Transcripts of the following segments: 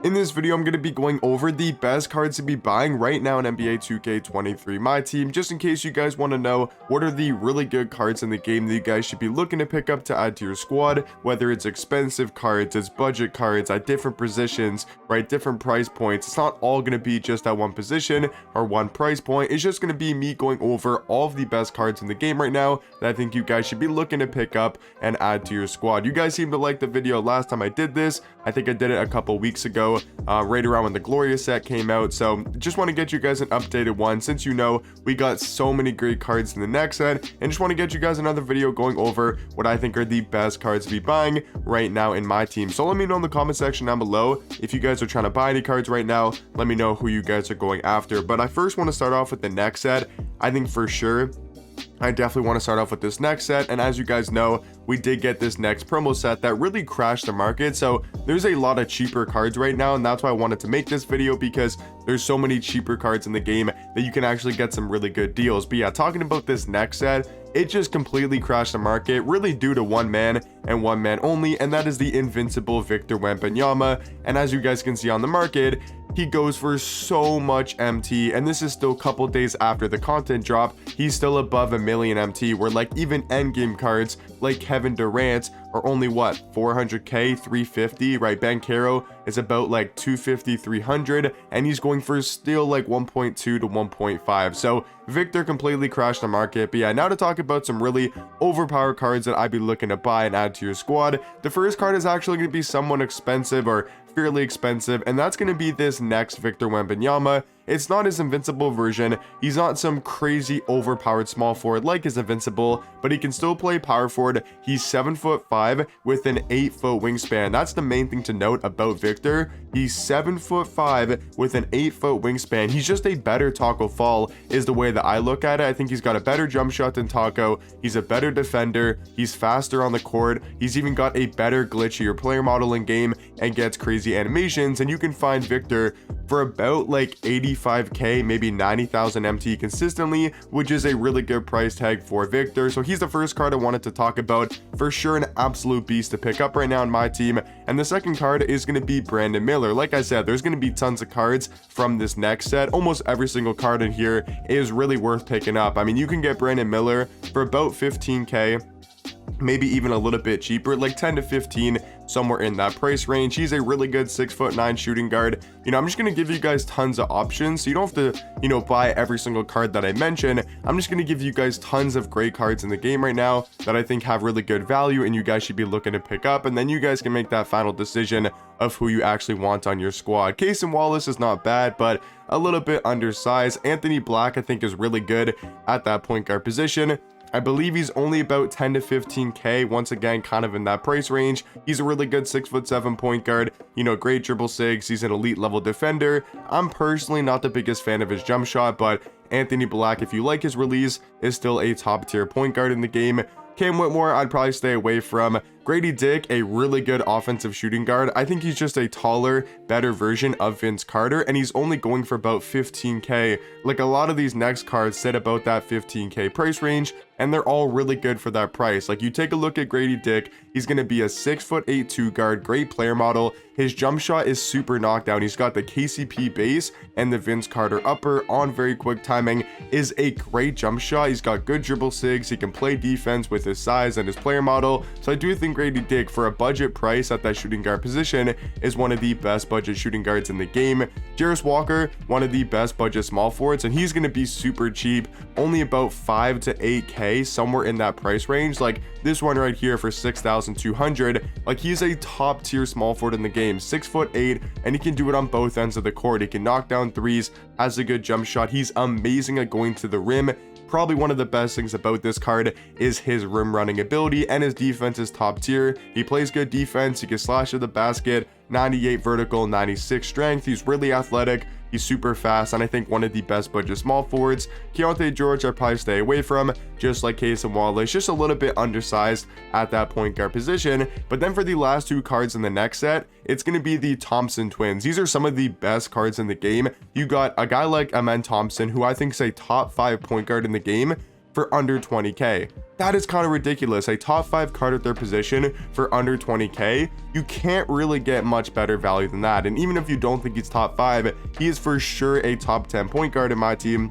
In this video, I'm going to be going over the best cards to be buying right now in NBA 2K23 My Team, just in case you guys want to know what are the really good cards in the game that you guys should be looking to pick up to add to your squad, whether it's expensive cards, it's budget cards at different positions, right, different price points. It's not all going to be just at one position or one price point. It's just going to be me going over all of the best cards in the game right now that I think you guys should be looking to pick up and add to your squad. You guys seem to like the video last time I did this. I think I did it a couple weeks ago, right around when the Gloria set came out. So just want to get you guys an updated one, since you know we got so many great cards in the next set, and just want to get you guys another video going over what I think are the best cards to be buying right now in my team. So let me know in the comment section down below if you guys are trying to buy any cards right now. Let me know who you guys are going after. But I first want to start off with the next set. I think for sure I definitely want to start off with this next set, and as you guys know, we did get this next promo set that really crashed the market. So there's a lot of cheaper cards right now, and that's why I wanted to make this video, because there's so many cheaper cards in the game that you can actually get some really good deals. But yeah, talking about this next set, it just completely crashed the market, really due to one man and one man only, and that is the invincible Victor Wembanyama. And as you guys can see on the market, he goes for so much MT, and this is still a couple days after the content drop. He's still above 1 million MT, where like even endgame cards like Kevin Durant are only what, 400k, 350, right? Banchero is about like 250, 300, and he's going for still like 1.2 to 1.5. So Victor completely crashed the market. But yeah, now to talk about some really overpowered cards that I'd be looking to buy and add to your squad. The first card is actually going to be somewhat expensive, or fairly expensive, and that's going to be this next Victor Wembanyama. It's not his invincible version. He's not some crazy overpowered small forward like his invincible, but he can still play power forward. He's 7'5" with an 8-foot wingspan. That's the main thing to note about Victor. He's 7'5" with an 8-foot wingspan. He's just a better Taco Fall is the way that I look at it. I think he's got a better jump shot than Taco. He's a better defender. He's faster on the court. He's even got a better glitchier player model in game and gets crazy animations. And you can find Victor for about like 85k, maybe 90,000 MT consistently, which is a really good price tag for Victor. So he's the first card I wanted to talk about. For sure an absolute beast to pick up right now in my team. And the second card is going to be Brandon Miller. Like I said, there's going to be tons of cards from this next set. Almost every single card in here is really worth picking up. I mean, you can get Brandon Miller for about 15k, maybe even a little bit cheaper, like 10 to 15, somewhere in that price range. He's a really good 6'9" shooting guard. You know, I'm just going to give you guys tons of options, so you don't have to, you know, buy every single card that I mention. I'm just going to give you guys tons of great cards in the game right now that I think have really good value and you guys should be looking to pick up, and then you guys can make that final decision of who you actually want on your squad. Cason Wallace is not bad, but a little bit undersized. Anthony Black I think is really good at that point guard position. I believe he's only about 10 to 15k, once again kind of in that price range. He's a really good 6'7" point guard, you know, great dribble sigs. He's an elite level defender. I'm personally not the biggest fan of his jump shot, but Anthony Black, if you like his release, is still a top tier point guard in the game. Cam Whitmore I'd probably stay away from. Grady Dick, a really good offensive shooting guard. I think he's just a taller, better version of Vince Carter, and he's only going for about 15k. Like a lot of these next cards sit about that 15k price range, and they're all really good for that price. Like you take a look at Grady Dick, he's going to be a 6'8" 2 guard, great player model. His jump shot is super knockdown. He's got the KCP base and the Vince Carter upper on very quick timing. Is a great jump shot. He's got good dribble sigs. He can play defense with his size and his player model. So I do think Grady Dick, for a budget price at that shooting guard position, is one of the best budget shooting guards in the game. Jarris Walker, one of the best budget small forwards, and he's going to be super cheap, only about 5 to 8k, somewhere in that price range. Like this one right here for 6,200, like he's a top tier small forward in the game, 6'8", and he can do it on both ends of the court. He can knock down threes, has a good jump shot. He's amazing at going to the rim. Probably one of the best things about this card is his rim running ability, and his defense is top tier. He plays good defense. He can slash at the basket, 98 vertical, 96 strength. He's really athletic. He's super fast, and I think one of the best budget small forwards. Keontae George I'd probably stay away from, just like Cason Wallace, just a little bit undersized at that point guard position. But then for the last two cards in the next set, it's going to be the Thompson twins. These are some of the best cards in the game. You got a guy like Amen Thompson, who I think is a top 5 point guard in the game. for under 20k. That is kind of ridiculous. A top 5 card at their position for under 20k. You can't really get much better value than that. And even if you don't think he's top 5, he is for sure a top 10 point guard in my team.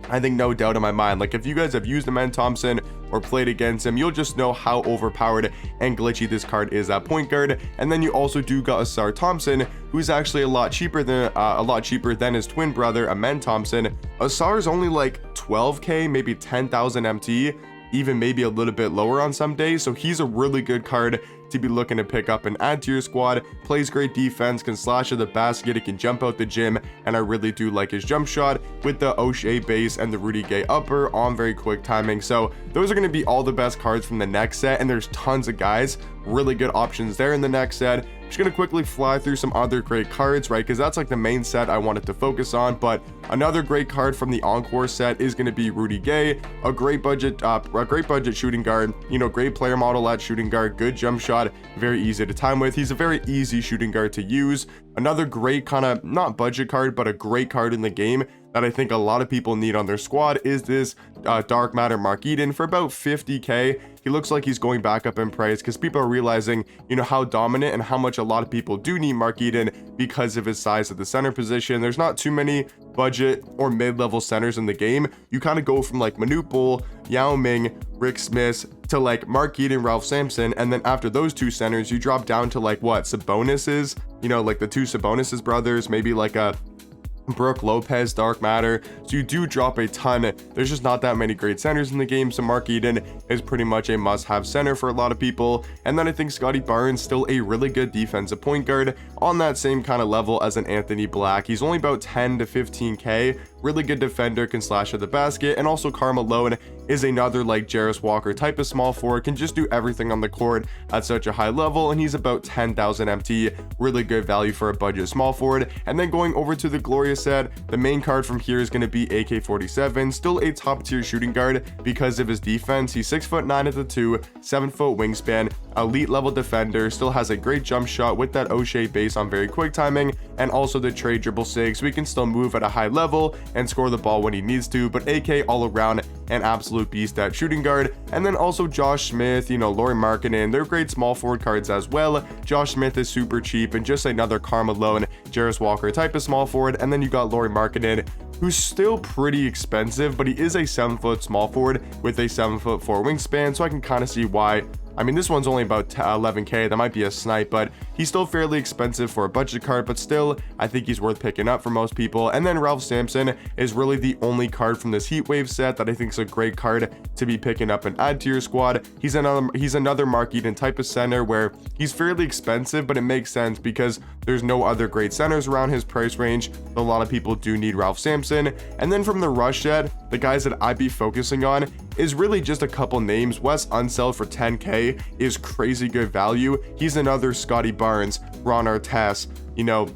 I think no doubt in my mind. Like, if you guys have used Amen Thompson or played against him, you'll just know how overpowered and glitchy this card is at point guard. And then you also do got Ausar Thompson, who's actually a lot cheaper than his twin brother Amen Thompson. Ausar is only like 12k, maybe 10,000 MT, even maybe a little bit lower on some days. So he's a really good card to be looking to pick up and add to your squad. Plays great defense, can slash at the basket, it can jump out the gym, and I really do like his jump shot with the O'Shea base and the Rudy Gay upper on very quick timing. So those are going to be all the best cards from the next set, and there's tons of guys, really good options there in the next set. I'm just going to quickly fly through some other great cards, right, because that's like the main set I wanted to focus on. But another great card from the Encore set is going to be Rudy Gay, a great budget shooting guard, you know, great player model at shooting guard, good jump shot, very easy to time with. He's a very easy shooting guard to use. Another great kind of not budget card, but a great card in the game that I think a lot of people need on their squad is this Dark Matter Mark Eden for about 50k. He looks like he's going back up in price because people are realizing, you know, how dominant and how much a lot of people do need Mark Eden because of his size at the center position. There's not too many budget or mid-level centers in the game. You kind of go from like Manute Bol, Yao Ming, Rick Smith to like Mark Eden, Ralph Sampson, and then after those two centers you drop down to like what Sabonis's, you know, like the two Sabonis's brothers, maybe like a Brooke Lopez, Dark Matter. So you do drop a ton. There's just not that many great centers in the game, so Mark Eden is pretty much a must-have center for a lot of people. And then I think Scottie Barnes still a really good defensive point guard on that same kind of level as an Anthony Black. He's only about 10 to 15k, really good defender, can slash at the basket. And also Karl Malone is another like Jarace Walker type of small forward, can just do everything on the court at such a high level, and he's about 10,000 MT, really good value for a budget small forward. And then going over to the Gloria set, the main card from here is going to be AK-47, still a top tier shooting guard because of his defense. He's 6'9" at the 2, 7-foot wingspan, elite level defender, still has a great jump shot with that O'Shea base on very quick timing, and also the trade dribble sig, so he can still move at a high level and score the ball when he needs to. But AK all around an absolute beast at shooting guard. And then also Josh Smith, you know, Lauri Markkanen, they're great small forward cards as well. Josh Smith is super cheap and just another Karl Malone, Jarace Walker type of small forward. And then you got Lauri Markkanen, who's still pretty expensive, but he is a 7-foot small forward with a 7'4" wingspan, so I can kind of see why. I mean, this one's only about 11k, that might be a snipe, but he's still fairly expensive for a budget card, but still, I think he's worth picking up for most people. And then Ralph Sampson is really the only card from this Heat Wave set that I think is a great card to be picking up and add to your squad. He's another Mark Eden type of center where he's fairly expensive, but it makes sense because there's no other great centers around his price range. A lot of people do need Ralph Sampson. And then from the Rush set, the guys that I'd be focusing on is really just a couple names. Wes Unseld for 10k is crazy good value. He's another Scottie Barnes, Ron Artest, you know,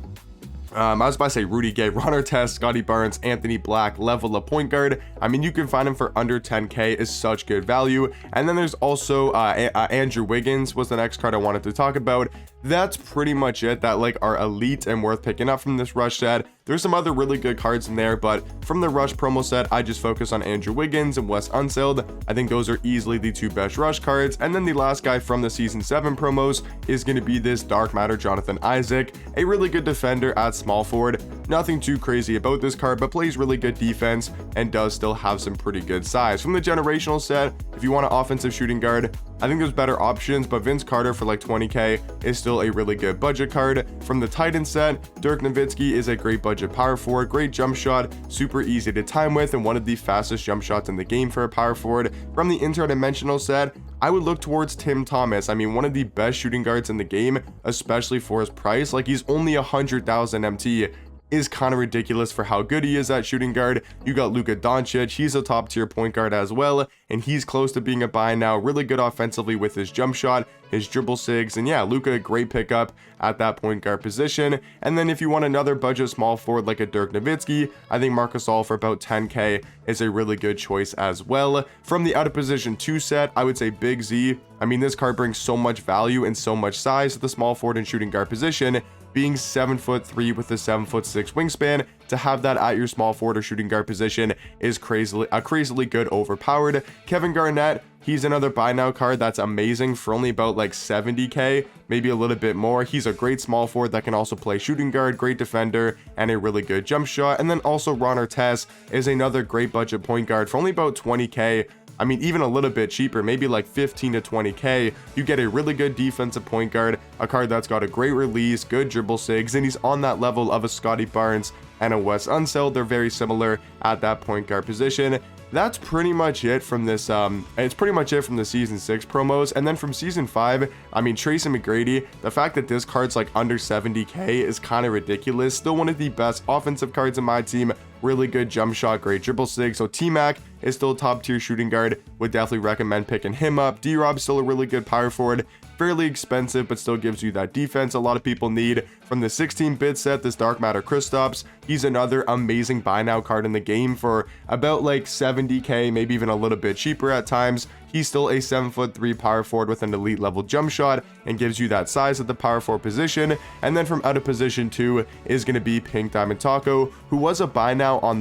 I was about to say Rudy Gay, Ron Artest, Scottie Barnes, Anthony Black, level of point guard. I mean, you can find him for under 10k, is such good value. And then there's also Andrew Wiggins was the next card I wanted to talk about. That's pretty much it that like are elite and worth picking up from this Rush set. There's some other really good cards in there, but from the Rush promo set, I just focus on Andrew Wiggins and Wes Unseld. I think those are easily the two best Rush cards. And then the last guy from the Season 7 promos is going to be this Dark Matter Jonathan Isaac, a really good defender at small forward. Nothing too crazy about this card, but plays really good defense and does still have some pretty good size. From the generational set, if you want an offensive shooting guard, I think there's better options, but Vince Carter for like 20k is still a really good budget card. From the Titan set, Dirk Nowitzki is a great budget power forward, great jump shot, super easy to time with, and one of the fastest jump shots in the game for a power forward. From the interdimensional set, I would look towards Tim Thomas. I mean, one of the best shooting guards in the game, especially for his price. Like, he's only 100,000 MT. Is kind of ridiculous for how good he is at shooting guard. You got Luka Doncic, he's a top tier point guard as well, and he's close to being a buy now. Really good offensively with his jump shot, his dribble sigs, and yeah, Luka, great pickup at that point guard position. And then if you want another budget small forward like a Dirk Nowitzki, I think Marc Gasol for about 10k is a really good choice as well. From the out of position 2 set, I would say Big Z. I mean, this card brings so much value and so much size to the small forward and shooting guard position. being 7'3" with a 7'6" wingspan. To have that at your small forward or shooting guard position is crazily good, overpowered. Kevin Garnett, he's another buy now card that's amazing for only about like 70k, maybe a little bit more. He's a great small forward that can also play shooting guard, great defender, and a really good jump shot. And then also Ron Artest is another great budget point guard for only about 20k. I mean, even a little bit cheaper, maybe like 15 to 20k, you get a really good defensive point guard, a card that's got a great release, good dribble sigs, and he's on that level of a Scotty Barnes and a Wes Unseld. They're very similar at that point guard position. That's pretty much it from this, it's pretty much it from the season 6 promos. And then from season 5, I mean, Tracy McGrady, the fact that this card's like under 70k is kind of ridiculous. Still one of the best offensive cards in my team, really good jump shot, great dribble sig. So T-Mac is still top tier shooting guard, would definitely recommend picking him up. D-Rob's still a really good power forward, fairly expensive, but still gives you that defense a lot of people need. From the 16-bit set, this Dark Matter Kristaps, he's another amazing buy now card in the game for about like 70k, maybe even a little bit cheaper at times. He's still a 7'3" power forward with an elite level jump shot and gives you that size at the power forward position. And then from out of position 2 is going to be Pink Diamond Taco, who was a buy now on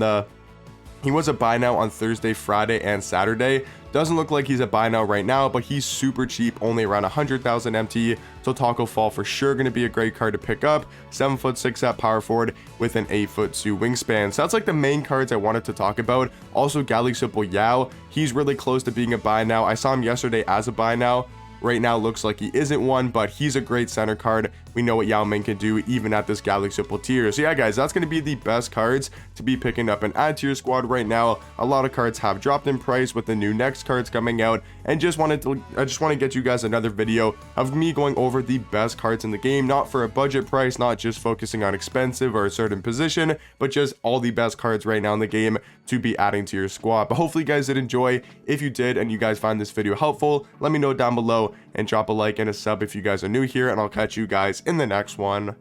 Thursday, Friday, and Saturday. Doesn't look like he's a buy now right now, but he's super cheap, only around 100,000 MT. So Taco Fall for sure going to be a great card to pick up. 7'6" at power forward with an 8'2" wingspan. So that's like the main cards I wanted to talk about. Also, Galicipo Yao, he's really close to being a buy now. I saw him yesterday as a buy now. Right now looks like he isn't one, but he's a great center card. We know what Yao Ming can do even at this Galaxy Opal tier. So yeah, guys, that's going to be the best cards to be picking up and add to your squad right now. A lot of cards have dropped in price with the new next cards coming out, and I just want to get you guys another video of me going over the best cards in the game, not for a budget price, not just focusing on expensive or a certain position, but just all the best cards right now in the game to be adding to your squad. But hopefully you guys did enjoy. If you did and you guys find this video helpful, let me know down below and drop a like and a sub if you guys are new here, and I'll catch you guys in the next one.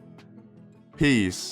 Peace.